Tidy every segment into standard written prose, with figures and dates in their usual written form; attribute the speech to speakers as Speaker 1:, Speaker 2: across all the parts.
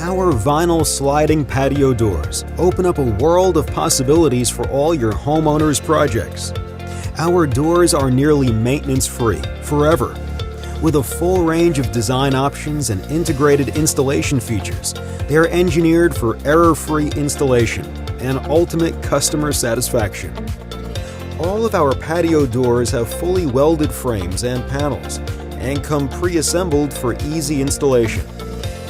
Speaker 1: Our vinyl sliding patio doors open up a world of possibilities for all your homeowners' projects. Our doors are nearly maintenance-free forever. With a full range of design options and integrated installation features, they are engineered for error-free installation and ultimate customer satisfaction. All of our patio doors have fully welded frames and panels and come pre-assembled for easy installation.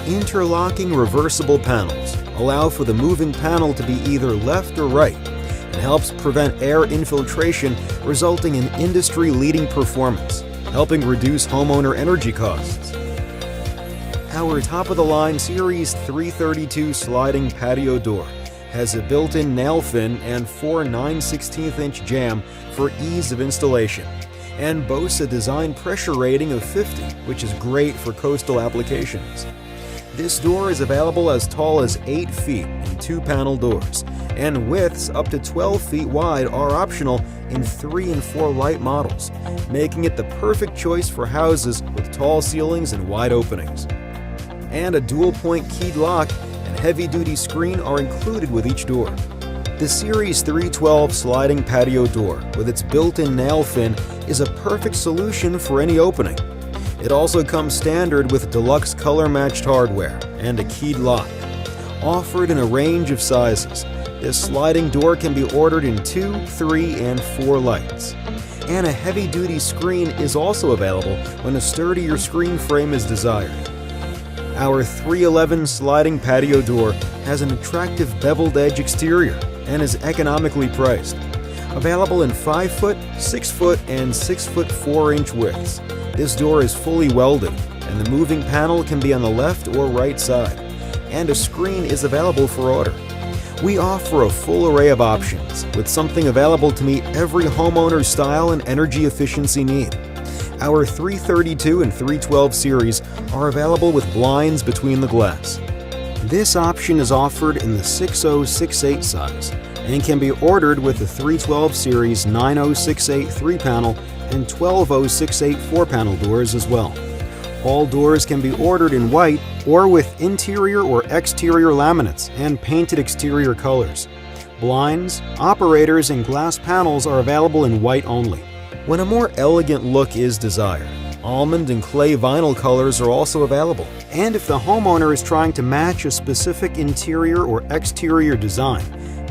Speaker 1: Interlocking reversible panels allow for the moving panel to be either left or right and helps prevent air infiltration, resulting in industry-leading performance, helping reduce homeowner energy costs. Our top-of-the-line Series 332 sliding patio door has a built-in nail fin and 4 9/16" jamb for ease of installation, and boasts a design pressure rating of 50, which is great for coastal applications. This door is available as tall as 8 feet in 2-panel doors, and widths up to 12 feet wide are optional in 3 and 4 light models, making it the perfect choice for houses with tall ceilings and wide openings. And a dual-point keyed lock and heavy-duty screen are included with each door. The Series 312 sliding patio door with its built-in nail fin is a perfect solution for any opening. It also comes standard with deluxe color-matched hardware and a keyed lock. Offered in a range of sizes, this sliding door can be ordered in 2, 3, and 4 lights. And a heavy-duty screen is also available when a sturdier screen frame is desired. Our 311 sliding patio door has an attractive beveled edge exterior and is economically priced. Available in 5-foot, 6-foot, and 6-foot 4-inch widths. This door is fully welded, and the moving panel can be on the left or right side, and a screen is available for order. We offer a full array of options, with something available to meet every homeowner's style and energy efficiency need. Our 332 and 312 series are available with blinds between the glass. This option is offered in the 6068 size and can be ordered with the 312 series 9068 3-panel and 12068 4-panel doors as well. All doors can be ordered in white or with interior or exterior laminates and painted exterior colors. Blinds, operators, and glass panels are available in white only. When a more elegant look is desired, almond and clay vinyl colors are also available. And if the homeowner is trying to match a specific interior or exterior design,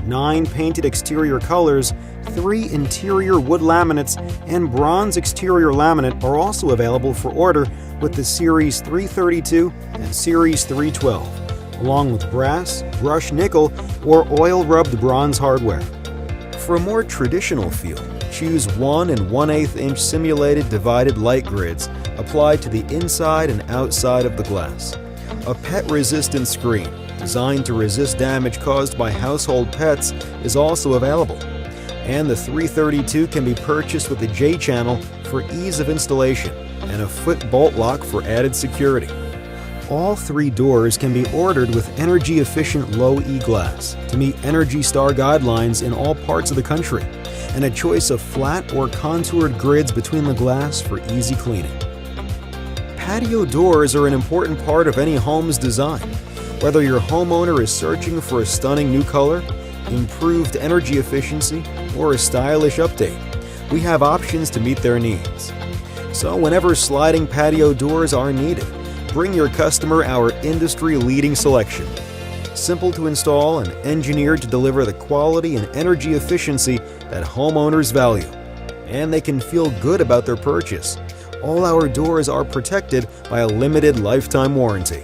Speaker 1: 9 painted exterior colors, 3 interior wood laminates, and bronze exterior laminate are also available for order with the Series 332 and Series 312, along with brass, brushed nickel, or oil-rubbed bronze hardware. For a more traditional feel, choose 1 1/8 inch simulated divided light grids applied to the inside and outside of the glass. A pet-resistant screen designed to resist damage caused by household pets is also available. And the 332 can be purchased with a J-channel for ease of installation and a foot bolt lock for added security. All 3 doors can be ordered with energy-efficient low-E glass to meet Energy Star guidelines in all parts of the country, and a choice of flat or contoured grids between the glass for easy cleaning. Patio doors are an important part of any home's design. Whether your homeowner is searching for a stunning new color, improved energy efficiency, or a stylish update, we have options to meet their needs. So whenever sliding patio doors are needed, bring your customer our industry-leading selection. Simple to install and engineered to deliver the quality and energy efficiency that homeowners value. And they can feel good about their purchase. All our doors are protected by a limited lifetime warranty.